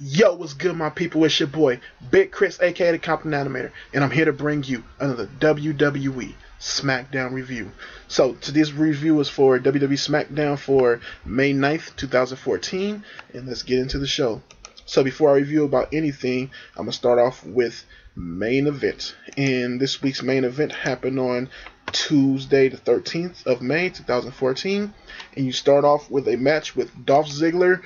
Yo, what's good, my people? It's your boy, Big Chris, aka the Compton Animator, and I'm here to bring you another WWE SmackDown review. So, today's review is for WWE SmackDown for May 9th, 2014, and let's get into the show. So, before I review about anything, I'm going to start off with main event. And this week's main event happened on Tuesday, the 13th of May, 2014, and you start off with a match with Dolph Ziggler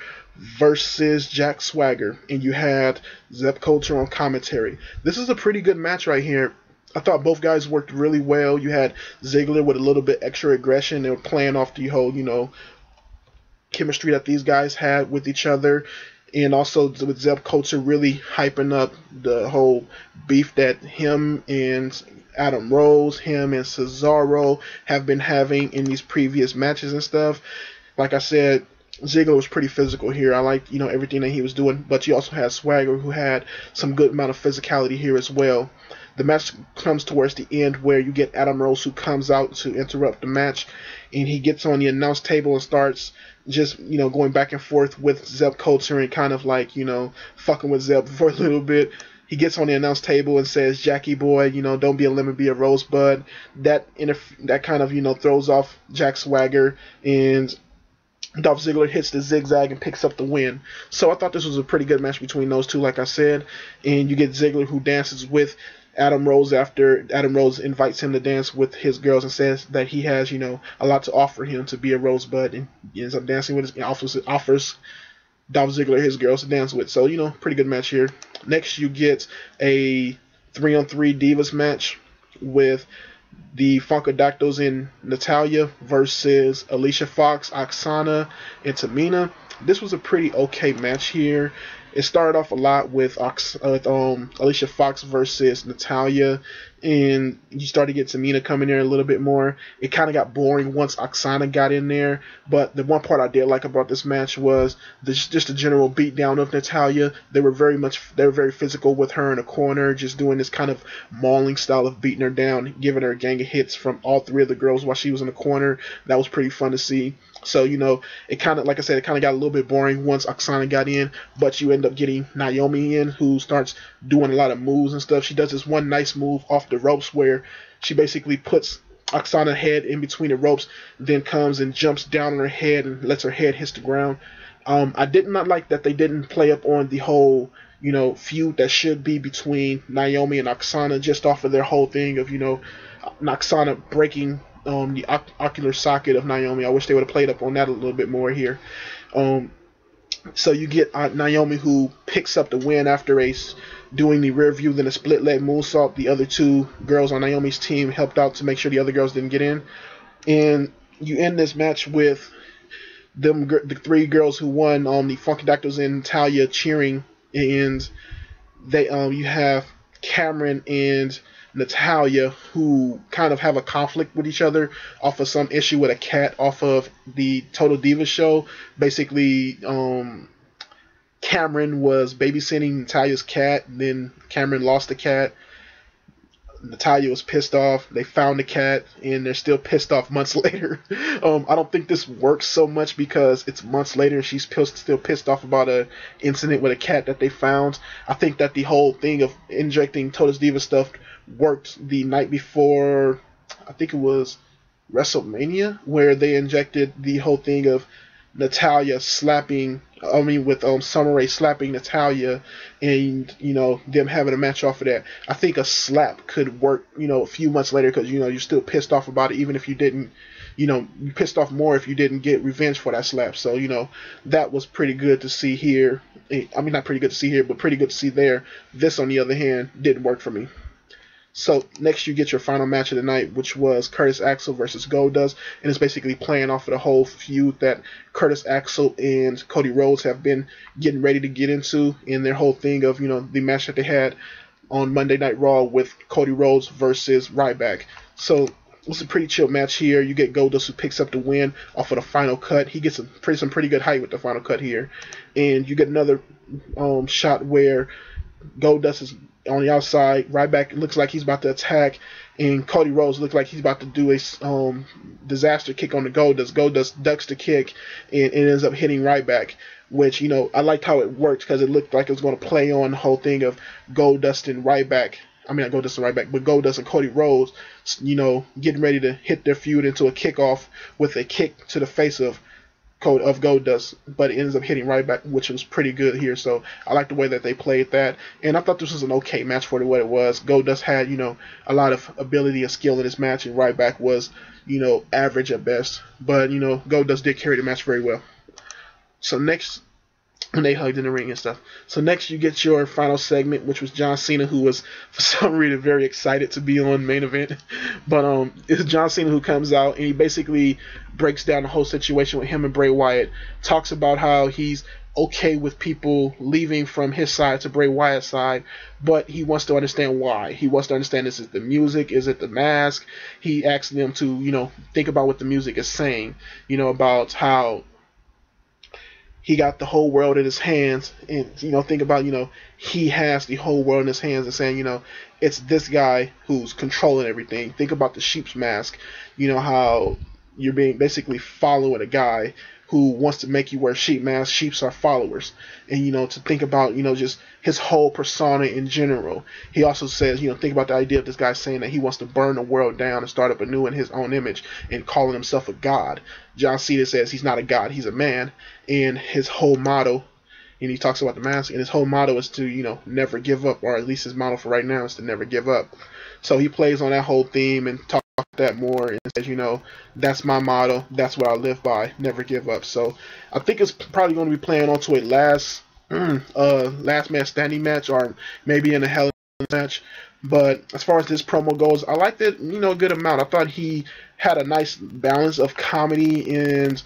versus Jack Swagger, and you had Zeb Coulter on commentary. This is a pretty good match right here. I thought both guys worked really well. You had Ziggler with a little bit extra aggression. They were playing off the whole, chemistry that these guys had with each other. And also with Zeb Coulter really hyping up the whole beef that him and Adam Rose, him and Cesaro have been having in these previous matches and stuff. Like I said, Ziggler was pretty physical here. I liked, everything that he was doing. But you also had Swagger, who had some good amount of physicality here as well. The match comes towards the end where you get Adam Rose, who comes out to interrupt the match, and he gets on the announce table and starts just, going back and forth with Zeb Coulter and kind of like, fucking with Zeb for a little bit. He gets on the announce table and says, "Jackie boy, don't be a lemon, be a rosebud." That kind of, throws off Jack Swagger, and Dolph Ziggler hits the zigzag and picks up the win. So I thought this was a pretty good match between those two, like I said. And you get Ziggler, who dances with Adam Rose after Adam Rose invites him to dance with his girls and says that he has, a lot to offer him to be a rosebud, and he ends up dancing with offers Dolph Ziggler his girls to dance with. So, pretty good match here. Next, you get a 3-on-3 Divas match with the Funkadactyls in Natalya versus Alicia Fox, Oksana, and Tamina. This was a pretty okay match here. It started off a lot with Alicia Fox versus Natalya, and you started to get Tamina coming there a little bit more. It kind of got boring once Oksana got in there, but the one part I did like about this match was just the general beatdown of Natalya. They were very physical with her in the corner, just doing this kind of mauling style of beating her down, giving her a gang of hits from all three of the girls while she was in the corner. That was pretty fun to see. So, it kind of, like I said, it kind of got a little bit boring once Oksana got in, but you end up getting Naomi in, who starts doing a lot of moves and stuff. She does this one nice move off the ropes where she basically puts Oksana's head in between the ropes, then comes and jumps down on her head and lets her head hit the ground. I did not like that they didn't play up on the whole, feud that should be between Naomi and Oksana, just off of their whole thing of, Oksana breaking the ocular socket of Naomi. I wish they would have played up on that a little bit more here. So you get Naomi, who picks up the win after doing the rear view, then a split leg moonsault. The other two girls on Naomi's team helped out to make sure the other girls didn't get in. And you end this match with the three girls who won, the Funkadactyls and Natalya cheering, and you have Cameron and Natalya, who kind of have a conflict with each other off of some issue with a cat off of the Total Divas show. Basically, Cameron was babysitting Natalya's cat, and then Cameron lost the cat. Natalya was pissed off. They found the cat, and they're still pissed off months later. I don't think this works so much because it's months later and she's still pissed off about an incident with a cat that they found. I think that the whole thing of injecting Total Divas stuff worked the night before, I think it was WrestleMania, where they injected the whole thing of Natalya Summer Rae slapping Natalya, and them having a match off of that. I think a slap could work a few months later, because you're still pissed off about it, even if you didn't, you pissed off more if you didn't get revenge for that slap. So that was pretty good to see here. I mean, not pretty good to see here, but pretty good to see there. This, on the other hand, didn't work for me. So next you get your final match of the night, which was Curtis Axel versus Goldust, and it's basically playing off of the whole feud that Curtis Axel and Cody Rhodes have been getting ready to get into, in their whole thing of, the match that they had on Monday Night Raw with Cody Rhodes versus Ryback. So it's a pretty chill match here. You get Goldust, who picks up the win off of the final cut. He gets some pretty good height with the final cut here, and you get another shot where Goldust is on the outside. Ryback looks like he's about to attack, and Cody Rhodes looks like he's about to do a disaster kick on the Goldust. Goldust ducks the kick and it ends up hitting Ryback, which, I liked how it worked because it looked like it was going to play on the whole thing of Goldust and Ryback. I mean, not Goldust and Ryback, but Goldust and Cody Rhodes, getting ready to hit their feud into a kickoff with a kick to the face of Goldust, but it ends up hitting Ryback, which was pretty good here. So I like the way that they played that, and I thought this was an okay match for what it was. Goldust had, a lot of ability and skill in this match, and Ryback was, average at best. But, Goldust did carry the match very well. So next, and they hugged in the ring and stuff. So next you get your final segment, which was John Cena, who was for some reason very excited to be on main event. But it's John Cena who comes out and he basically breaks down the whole situation with him and Bray Wyatt. Talks about how he's okay with people leaving from his side to Bray Wyatt's side, but he wants to understand why. He wants to understand, is it the music? Is it the mask? He asks them to, think about what the music is saying, about how he got the whole world in his hands, and think about he has the whole world in his hands, and saying it's this guy who's controlling everything. Think about the sheep's mask, how you're being basically following a guy who wants to make you wear sheep masks. Sheeps are followers, and to think about just his whole persona in general. He also says think about the idea of this guy saying that he wants to burn the world down and start up anew in his own image and calling himself a god. John Cena says he's not a god, he's a man, and his whole motto, and he talks about the mask, and his whole motto is to never give up, or at least his motto for right now is to never give up. So he plays on that whole theme and talks that more and says, that's my motto, that's what I live by, never give up. So I think it's probably going to be playing on to a last man standing match, or maybe in a Hell in a Cell match. But as far as this promo goes, I liked it, a good amount. I thought he had a nice balance of comedy and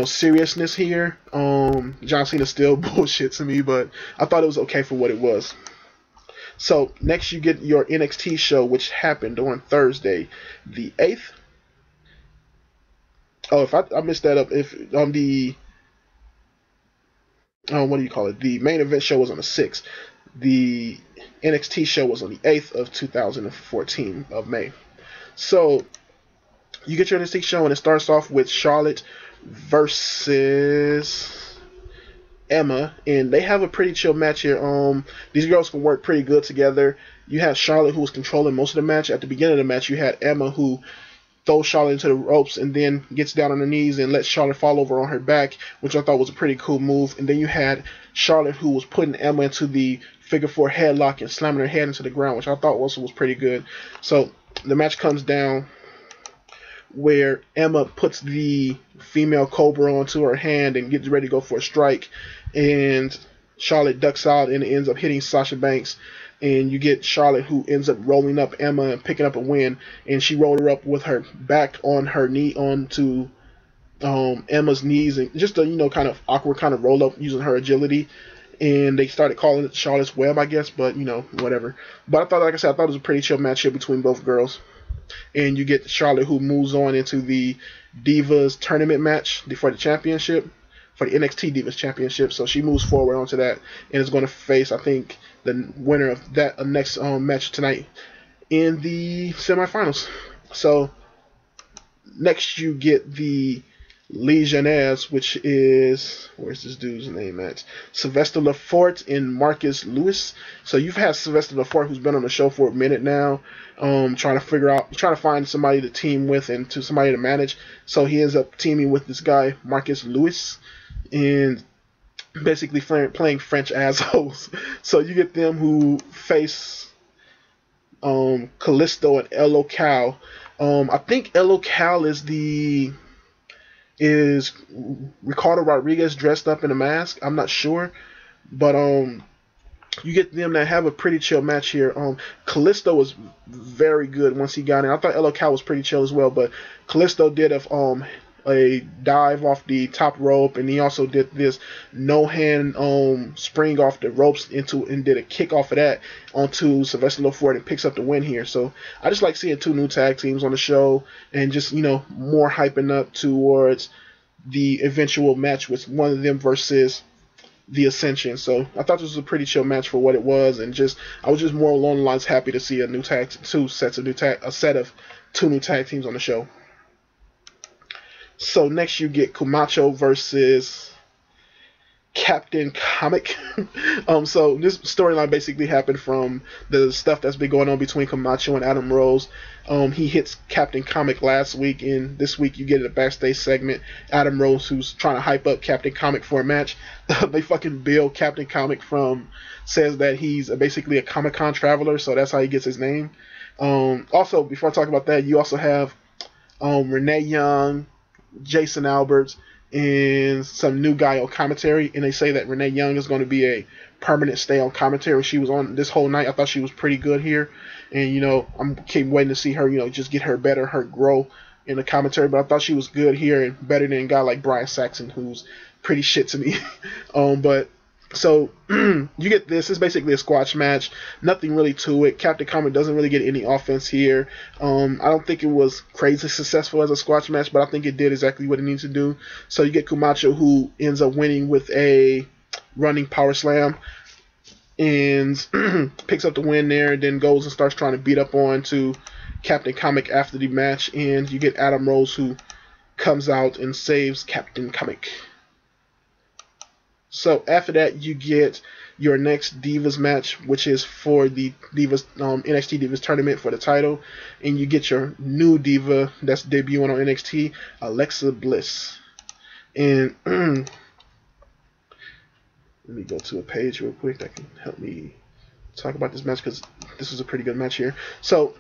seriousness here. John Cena still bullshit to me, but I thought it was okay for what it was. So next you get your NXT show, which happened on Thursday, the 8th. Oh, if I missed that up, if on the what do you call it? The main event show was on the 6th. The NXT show was on the 8th of 2014 of May. So you get your NXT show, and it starts off with Charlotte versus Emma, and they have a pretty chill match here. These girls can work pretty good together. You have Charlotte, who was controlling most of the match. At the beginning of the match, you had Emma, who throws Charlotte into the ropes and then gets down on her knees and lets Charlotte fall over on her back, which I thought was a pretty cool move. And then you had Charlotte, who was putting Emma into the figure 4 headlock and slamming her head into the ground, which I thought also was pretty good. So the match comes down where Emma puts the female Cobra onto her hand and gets ready to go for a strike, and Charlotte ducks out and ends up hitting Sasha Banks, and you get Charlotte, who ends up rolling up Emma and picking up a win, and she rolled her up with her back on her knee onto Emma's knees, and just a kind of awkward kind of roll up using her agility. And they started calling it Charlotte's Web, I guess, but whatever. But I thought, like I said, I thought it was a pretty chill match here between both girls. And you get Charlotte, who moves on into the Divas tournament match for the championship, for the NXT Divas championship. So she moves forward onto that and is going to face, I think, the winner of that next match tonight in the semifinals. So next you get the Legionnaires, which is, where's this dude's name at? Sylvester Lefort and Marcus Lewis. So you've had Sylvester Lefort, who's been on the show for a minute now, trying to find somebody to team with and to somebody to manage. So he ends up teaming with this guy, Marcus Lewis, and basically playing French assholes. So you get them who face Callisto and El Local. I think El Local is Ricardo Rodriguez dressed up in a mask. I'm not sure, but you get them that have a pretty chill match here. Callisto was very good once he got in. I thought LOCal was pretty chill as well, but Callisto did a dive off the top rope, and he also did this no hand spring off the ropes and did a kick off of that onto Sylvester Lefort and picks up the win here. So I just like seeing two new tag teams on the show and just more hyping up towards the eventual match with one of them versus the Ascension. So I thought this was a pretty chill match for what it was, and I was just more along the lines happy to see a set of two new tag teams on the show. So next you get Camacho versus Captain Comic. So this storyline basically happened from the stuff that's been going on between Camacho and Adam Rose. He hits Captain Comic last week, and this week you get a backstage segment. Adam Rose, who's trying to hype up Captain Comic for a match, they fucking bill Captain Comic says that he's basically a Comic-Con traveler, so that's how he gets his name. Also, before I talk about that, you also have Renee Young, Jason Alberts, and some new guy on commentary, and they say that Renee Young is going to be a permanent stay on commentary. She was on this whole night. I thought she was pretty good here, and I'm keep waiting to see her, just get her better, her grow in the commentary. But I thought she was good here and better than a guy like Brian Saxon, who's pretty shit to me. So you get this. It's basically a squash match. Nothing really to it. Captain Comic doesn't really get any offense here. I don't think it was crazy successful as a squash match, but I think it did exactly what it needs to do. So you get Camacho, who ends up winning with a running power slam and picks up the win there, and then goes and starts trying to beat up on to Captain Comic after the match. And you get Adam Rose, who comes out and saves Captain Comic. So after that, you get your next Divas match, which is for the Divas NXT Divas tournament for the title, and you get your new Diva that's debuting on NXT, Alexa Bliss. And let me go to a page real quick that can help me talk about this match, because this was a pretty good match here. So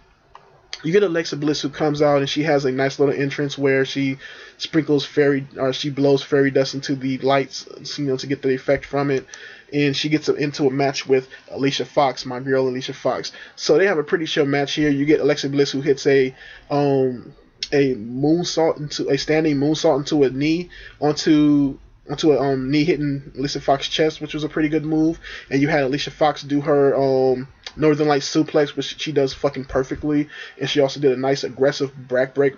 you get Alexa Bliss, who comes out and she has a nice little entrance where she she blows fairy dust into the lights, to get the effect from it, and she gets into a match with Alicia Fox, my girl Alicia Fox. So they have a pretty chill match here. You get Alexa Bliss, who hits a moonsault into a standing moonsault into a knee onto a knee hitting Alicia Fox's chest, which was a pretty good move. And you had Alicia Fox do her Northern Lights suplex, which she does fucking perfectly. And she also did a nice aggressive tilt-a-whirl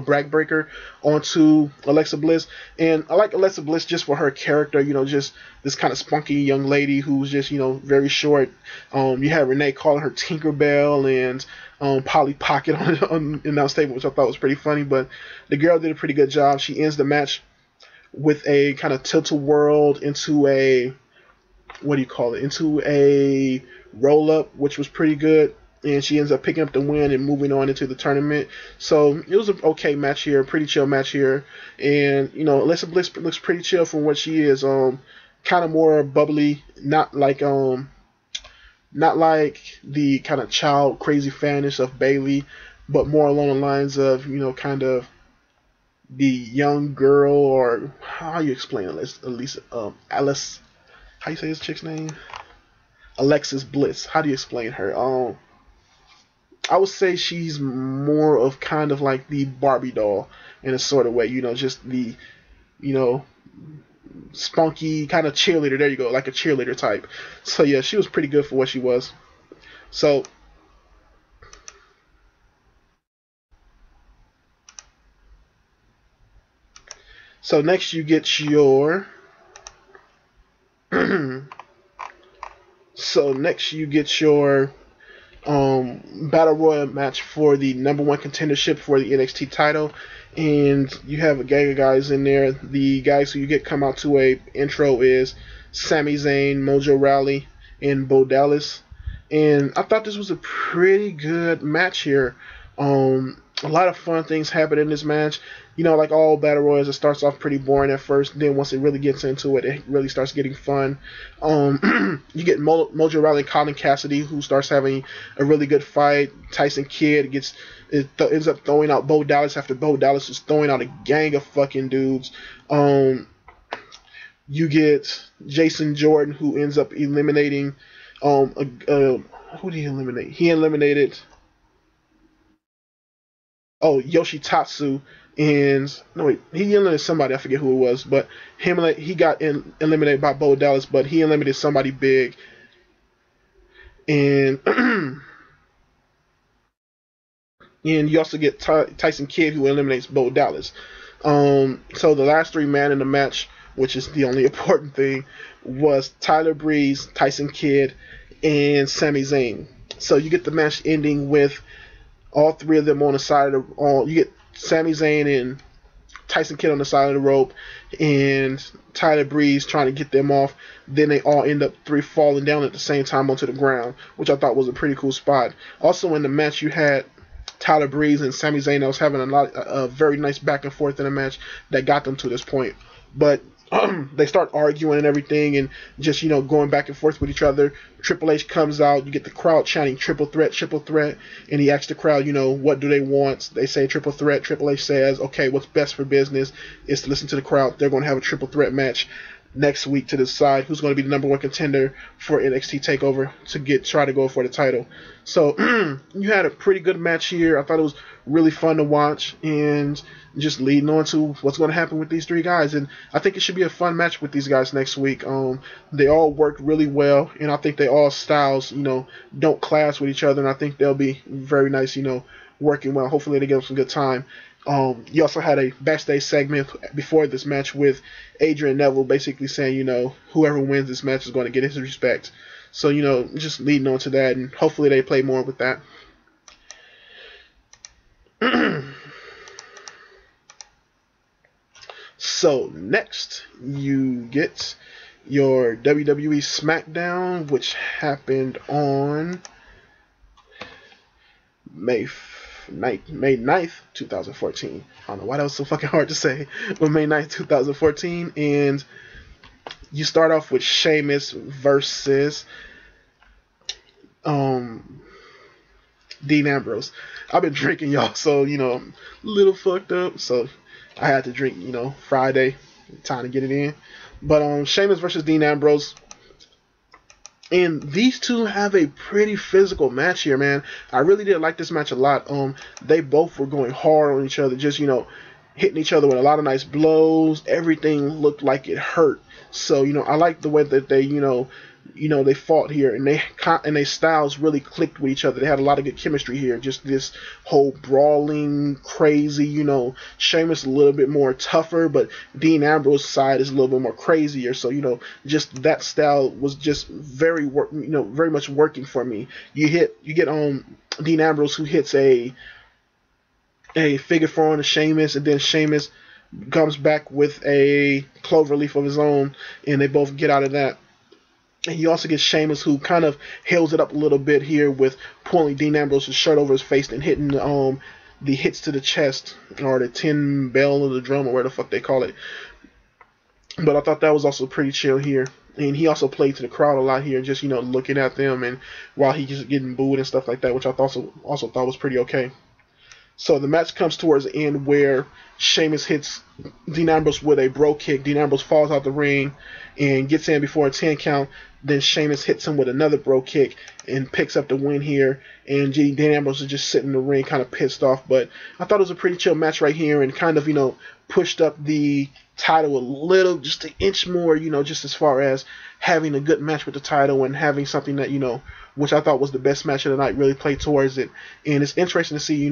backbreaker onto Alexa Bliss. And I like Alexa Bliss just for her character, just this kind of spunky young lady who's just, very short. You had Renee calling her Tinkerbell and Polly Pocket in that statement, which I thought was pretty funny. But the girl did a pretty good job. She ends the match with a kind of tilt-a-whirl into a into a roll-up, which was pretty good, and she ends up picking up the win and moving on into the tournament. So it was an okay match here, pretty chill match here, and Alexa Bliss looks pretty chill from what she is. Kind of more bubbly, not like the kind of child crazy fanish of Bayley, but more along the lines of kind of the young girl, or how you explain Alice. How you say this chick's name? Alexis Bliss. How do you explain her? I would say she's more of kind of like the Barbie doll in a sort of way. Just the, spunky kind of cheerleader. There you go, like a cheerleader type. So yeah, she was pretty good for what she was. So next you get your Battle Royal match for the #1 contendership for the NXT title, and you have a gang of guys in there. The guys who you get come out to a intro is Sami Zayn, Mojo Rawley, and Bo Dallas. And I thought this was a pretty good match here. A lot of fun things happen in this match. Like all Battle Royals, it starts off pretty boring at first. Then once it really gets into it, it really starts getting fun. You get Mojo Rawley and Colin Cassidy, who starts having a really good fight. Tyson Kidd ends up throwing out Bo Dallas after Bo Dallas is throwing out a gang of fucking dudes. You get Jason Jordan, who ends up eliminating who did he eliminate? He eliminated Yoshitatsu, and he eliminated somebody, I forget who it was, but he got eliminated by Bo Dallas, but he eliminated somebody big. And and you also get Tyson Kidd, who eliminates Bo Dallas. So the last three men in the match which is the only important thing, was Tyler Breeze, Tyson Kidd, and Sami Zayn. So you get the match ending with all three of them on the side of you get Sami Zayn and Tyson Kidd on the side of the rope, and Tyler Breeze trying to get them off. Then they all end up three falling down at the same time onto the ground, which I thought was a pretty cool spot. Also in the match, you had Tyler Breeze and Sami Zayn that was having a very nice back and forth in a match that got them to this point. But they start arguing and everything, and just going back and forth with each other. Triple H comes out, you get the crowd chanting triple threat, and he asks the crowd, what do they want? They say triple threat. Triple H says, okay, what's best for business is to listen to the crowd. They're going to have a triple threat match next week to decide who's going to be the number one contender for NXT TakeOver to try to go for the title. So you had a pretty good match here. I thought it was really fun to watch, and just leading on to what's going to happen with these three guys. And I think it should be a fun match with these guys next week. They all work really well, and I think they all styles don't clash with each other, and I think they'll be very nice working well. Hopefully they give them some good time. You also had a backstage segment before this match with Adrian Neville basically saying, whoever wins this match is going to get his respect. So, just leading on to that, and hopefully they play more with that. So, next you get your WWE SmackDown, which happened on May 9th, 2014. I don't know why that was so fucking hard to say, but May 9th, 2014. And you start off with Sheamus versus Dean Ambrose. I've been drinking, y'all, so I'm a little fucked up, so I had to drink, Friday, time to get it in. But Sheamus versus Dean Ambrose. And these two have a pretty physical match here, man. I really did like this match a lot. They both were going hard on each other, just, hitting each other with a lot of nice blows. Everything looked like it hurt. So, I like the way that they, they fought here, and they styles really clicked with each other. They had a lot of good chemistry here. Just this whole brawling, crazy, Sheamus a little bit more tougher, but Dean Ambrose's side is a little bit more crazier. So, just that style was just very much working for me. You get Dean Ambrose, who hits a figure four on a Sheamus, and then Sheamus comes back with a cloverleaf of his own, and they both get out of that. And you also get Sheamus, who kind of hails it up a little bit here with pulling Dean Ambrose's shirt over his face and hitting the hits to the chest, or the tin bell of the drum, or where the fuck they call it. But I thought that was also pretty chill here. And he also played to the crowd a lot here, just, looking at them, and while he just getting booed and stuff like that, which I also thought was pretty okay. So the match comes towards the end where Sheamus hits Dean Ambrose with a bro kick. Dean Ambrose falls out the ring and gets in before a 10 count. Then Sheamus hits him with another bro kick and picks up the win here. And Dean Ambrose is just sitting in the ring kind of pissed off. But I thought it was a pretty chill match right here, and kind of, pushed up the title a little, just an inch more, just as far as having a good match with the title and having something that, which I thought was the best match of the night, really played towards it. And it's interesting to see,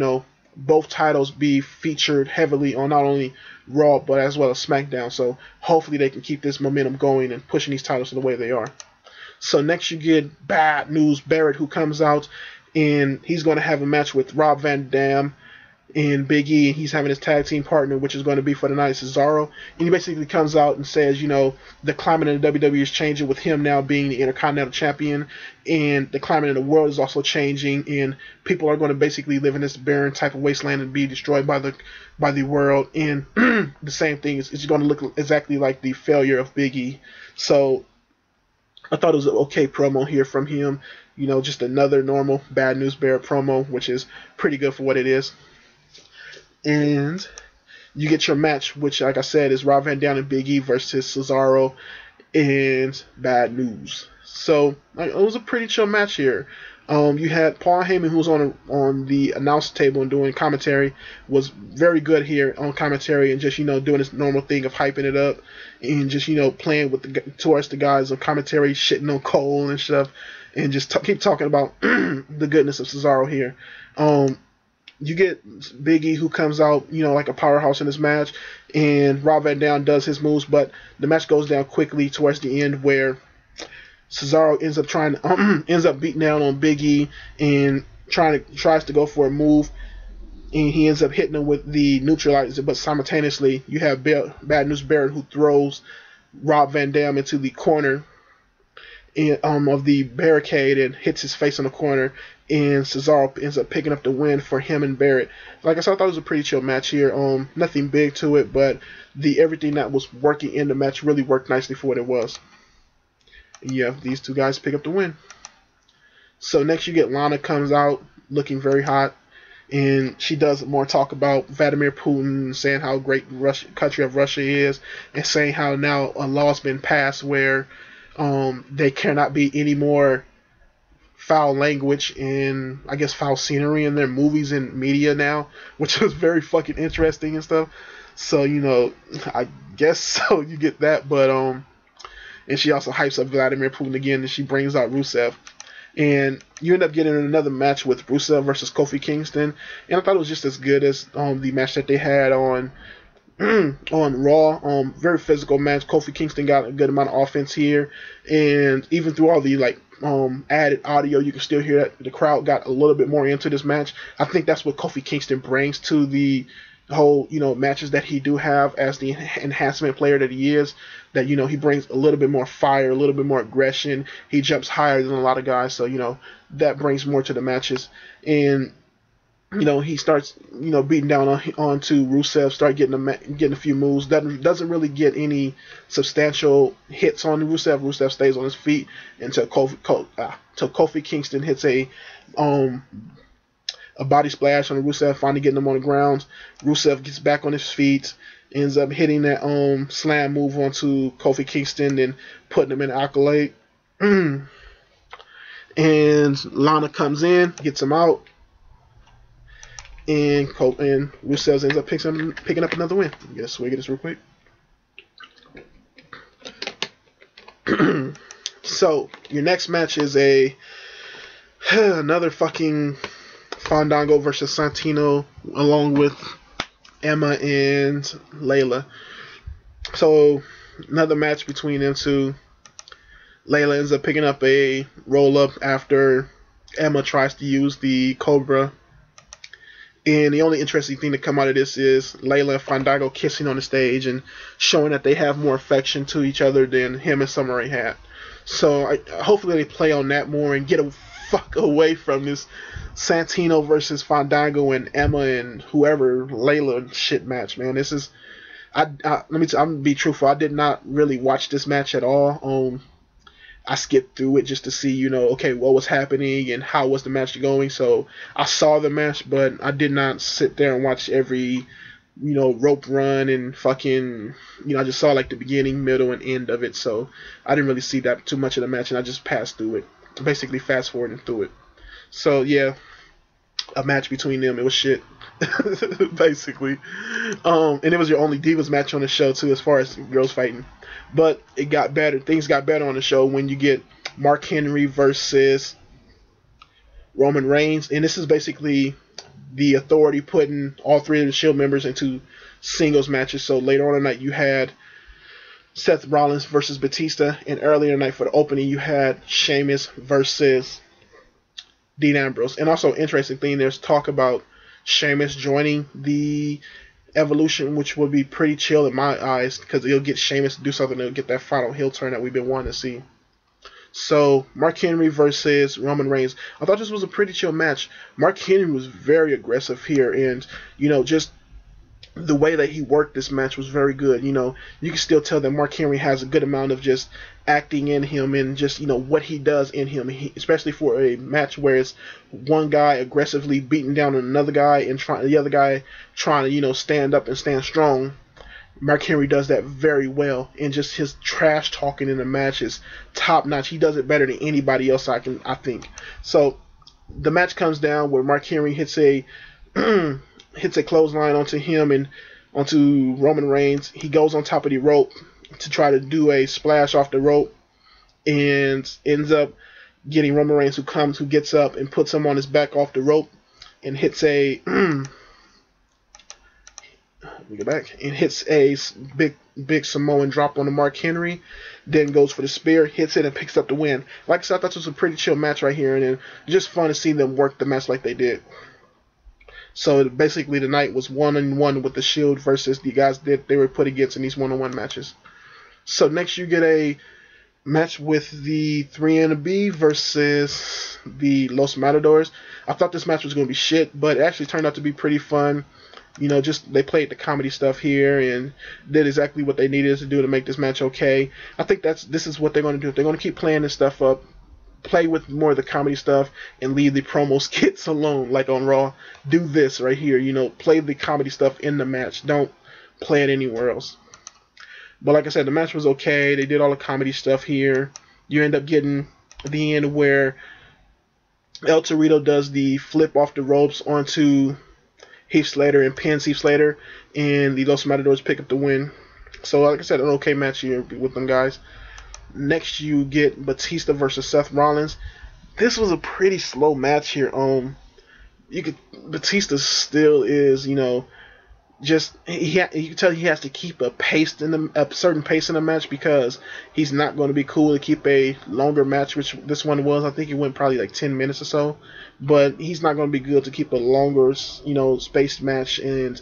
both titles be featured heavily on not only Raw but as well as SmackDown. So hopefully they can keep this momentum going and pushing these titles the way they are. So next you get Bad News Barrett, who comes out, and he's going to have a match with Rob Van Dam and Big E, and he's having his tag team partner, which is going to be for the night, Cesaro. And he basically comes out and says, the climate in the WWE is changing with him now being the Intercontinental Champion, and the climate in the world is also changing, and people are going to basically live in this barren type of wasteland and be destroyed by the world. And the same thing is going to look exactly like the failure of Big E. So I thought it was an okay promo here from him. Just another normal Bad News Barrett promo, which is pretty good for what it is. And you get your match, which, like I said, is Rob Van Dam and Big E versus Cesaro and Bad News. So it was a pretty chill match here. You had Paul Heyman, who was on the announce table and doing commentary, was very good here on commentary, and just doing his normal thing of hyping it up and just playing with towards the guys on commentary, shitting on Cole and stuff, and just keep talking about the goodness of Cesaro here. you get Big E, who comes out, like a powerhouse in this match, and Rob Van Dam does his moves, but the match goes down quickly towards the end where Cesaro ends up beating down on Big E and tries to go for a move, and he ends up hitting him with the neutralizer, but simultaneously you have Bad News Barrett, who throws Rob Van Dam into the corner of the barricade and hits his face on the corner, and Cesaro ends up picking up the win for him and Barrett. Like I said, I thought it was a pretty chill match here. Nothing big to it, but everything that was working in the match really worked nicely for what it was. And yeah, these two guys pick up the win. So next you get Lana comes out looking very hot, and she does more talk about Vladimir Putin, saying how great country of Russia is, and saying how now a law's been passed where they cannot be any more foul language and I guess foul scenery in their movies and media now, which was very fucking interesting and stuff. So I guess so you get that, but and she also hypes up Vladimir Putin again, and she brings out Rusev. And you end up getting another match with Rusev versus Kofi Kingston, and I thought it was just as good as the match that they had on Raw. Very physical match. Kofi Kingston got a good amount of offense here, and even through all the added audio, you can still hear that the crowd got a little bit more into this match. I think that's what Kofi Kingston brings to the whole matches that he do have as the enhancement player that he is. That he brings a little bit more fire, a little bit more aggression. He jumps higher than a lot of guys, so that brings more to the matches. And he starts beating down onto Rusev, start getting a few moves. Doesn't really get any substantial hits on Rusev. Rusev stays on his feet until Kofi Kingston hits a body splash on Rusev, finally getting him on the ground. Rusev gets back on his feet, ends up hitting that slam move onto Kofi Kingston and putting him in accolade. And Lana comes in, gets him out, and Rusev ends up picking up another win. Get a swig of this real quick. So your next match is another fucking Fandango versus Santino, along with Emma and Layla. So another match between them two. Layla ends up picking up a roll-up after Emma tries to use the Cobra. And the only interesting thing to come out of this is Layla and Fandango kissing on the stage and showing that they have more affection to each other than him and Summer Rae had. So hopefully they play on that more and get a fuck away from this Santino versus Fandango and Emma and whoever Layla shit match, man. This is I'm gonna be truthful. I did not really watch this match at all. I skipped through it just to see, okay, what was happening and how was the match going. So I saw the match, but I did not sit there and watch every, rope run and fucking, I just saw the beginning, middle, and end of it. So I didn't really see that too much of the match, and I just passed through it, basically fast forwarding through it. So yeah, a match between them, it was shit, basically. And it was your only Divas match on the show too, as far as girls fighting. But it got better. Things got better on the show when you get Mark Henry versus Roman Reigns. And this is basically the Authority putting all three of the Shield members into singles matches. So later on in the night, you had Seth Rollins versus Batista. And earlier in the night for the opening, you had Sheamus versus Dean Ambrose. And also, interesting thing, there's talk about Sheamus joining the Evolution, which would be pretty chill in my eyes, because it'll get Sheamus to do something. It'll get that final heel turn that we've been wanting to see. So Mark Henry versus Roman Reigns. I thought this was a pretty chill match. Mark Henry was very aggressive here, and just the way that he worked this match was very good. You can still tell that Mark Henry has a good amount of just acting in him and just what he does in him, especially for a match where it's one guy aggressively beating down another guy and the other guy trying to stand up and stand strong. Mark Henry does that very well, and just his trash talking in the match is top notch. He does it better than anybody else I think. So the match comes down where Mark Henry hits a clothesline onto him and onto Roman Reigns. He goes on top of the rope to try to do a splash off the rope and ends up getting Roman Reigns, who gets up and puts him on his back off the rope. and hits a let me go back, and hits a big Samoan drop on the Mark Henry, then goes for the spear, hits it, and picks up the win. Like I said, I thought this was a pretty chill match right here, and then just fun to see them work the match like they did. So basically the night was 1-on-1 with the Shield versus the guys that they were put against in these 1-on-1 matches. So next you get a match with the 3NB versus the Los Matadors. I thought this match was going to be shit, but it actually turned out to be pretty fun. You know, just they played the comedy stuff here and did exactly what they needed to do to make this match okay. I think this is what they're going to do. If they're going to keep playing this stuff up, play with more of the comedy stuff and leave the promo skits alone, like on Raw. Do this right here. You know, play the comedy stuff in the match. Don't play it anywhere else. But like I said, the match was okay. They did all the comedy stuff here. You end up getting the end where El Torito does the flip off the ropes onto Heath Slater and pins Heath Slater, and the Los Matadors pick up the win. So like I said, an okay match here with them guys. Next you get Batista versus Seth Rollins. This was a pretty slow match here. Batista still is, you know, just you can tell he has to keep a certain pace in the match, because he's not going to be cool to keep a longer match, which this one was. I think it went probably like 10 minutes or so, but he's not going to be good to keep a longer, you know, spaced match, and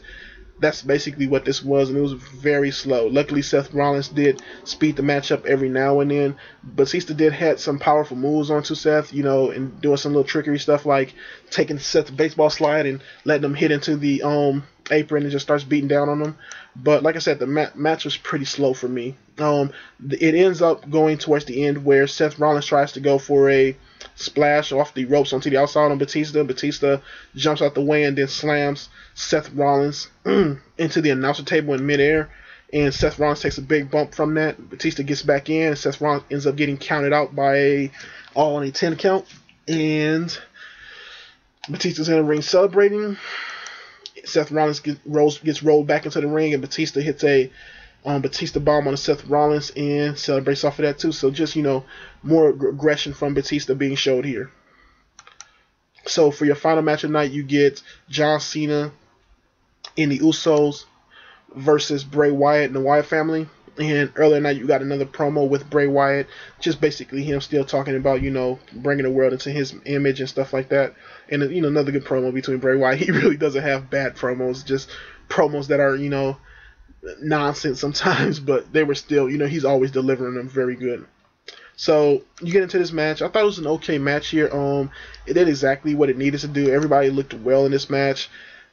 that's basically what this was, and it was very slow. Luckily, Seth Rollins did speed the match up every now and then. Batista did had some powerful moves onto Seth, you know, and doing some little trickery stuff like taking Seth's baseball slide and letting him hit into the apron and just starts beating down on him. But like I said, the match was pretty slow for me. It ends up going towards the end where Seth Rollins tries to go for a splash off the ropes onto the outside on Batista. Batista jumps out the way and then slams Seth Rollins into the announcer table in midair, and Seth Rollins takes a big bump from that. Batista gets back in, and Seth Rollins ends up getting counted out by a all-on 10 count, and Batista's in the ring celebrating. Seth Rollins gets rolled back into the ring, and Batista hits a Batista bomb on Seth Rollins and celebrates off of that too. So just, you know, more aggression from Batista being showed here. So for your final match of the night, you get John Cena and the Usos versus Bray Wyatt and the Wyatt family. And earlier tonight, you got another promo with Bray Wyatt, just basically him still talking about, you know, bringing the world into his image and stuff like that. And, you know, another good promo between Bray Wyatt. He really doesn't have bad promos, just promos that are, you know, nonsense sometimes, but they were still, you know, he's always delivering them very good. So you get into this match. I thought it was an okay match here. It did exactly what it needed to do. Everybody looked well in this match.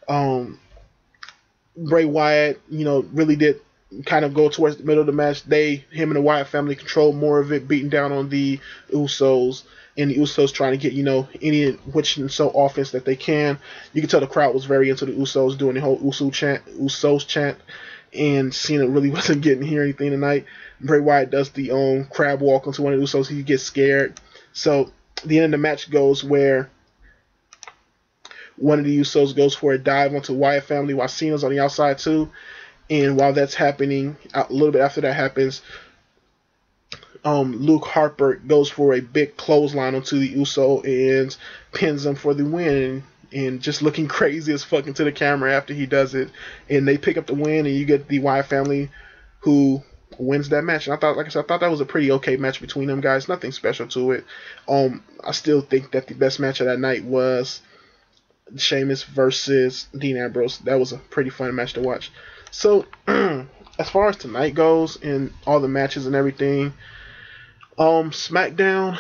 Bray Wyatt, you know, really did kind of go towards the middle of the match. Him and the Wyatt family controlled more of it, beating down on the Usos, and the Usos trying to get, you know, any which and so offense that they can. You can tell the crowd was very into the Usos, doing the whole Usos chant, and Cena really wasn't getting to hear anything tonight. Bray Wyatt does the crab walk onto one of the Usos. He gets scared. So the end of the match goes where one of the Usos goes for a dive onto the Wyatt family while Cena's on the outside too. And while that's happening, a little bit after that happens, Luke Harper goes for a big clothesline onto the Uso and pins him for the win. And just looking crazy as fuck into the camera after he does it. And they pick up the win, and you get the Wyatt family who wins that match. And I thought, like I said, I thought that was a pretty okay match between them guys. Nothing special to it. I still think that the best match of that night was Sheamus versus Dean Ambrose. That was a pretty fun match to watch. So, as far as tonight goes and all the matches and everything, SmackDown,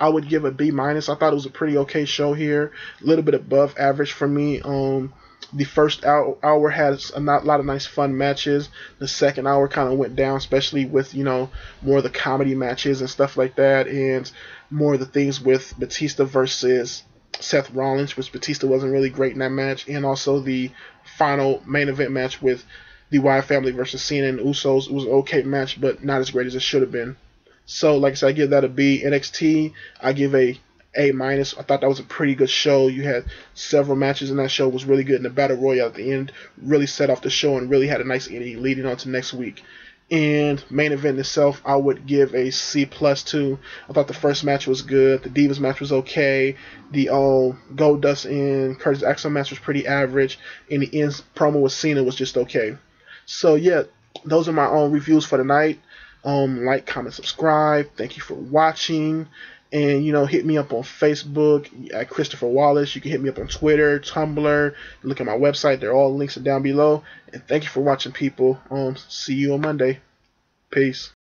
I would give a B-. I thought it was a pretty okay show here. A little bit above average for me. The first hour had a lot of nice fun matches. The second hour kind of went down, especially with, you know, more of the comedy matches and stuff like that, and more of the things with Batista versus Seth Rollins, which Batista wasn't really great in that match, and also the final main event match with the Wyatt family versus Cena and Usos. It was an okay match, but not as great as it should have been. So, like I said, I give that a B. NXT, I give a A-. I thought that was a pretty good show. You had several matches in that show. It was really good. And the Battle Royal at the end really set off the show and really had a nice ending leading on to next week. And main event itself, I would give a C+ to. I thought the first match was good. The Divas match was okay. The Goldust and Curtis Axel match was pretty average. And the end promo with Cena was just okay. So yeah, those are my own reviews for tonight. Like, comment, subscribe. Thank you for watching. And, hit me up on Facebook at Christopher Wallace. You can hit me up on Twitter, Tumblr. Look at my website. They're all links are down below. And thank you for watching, people. See you on Monday. Peace.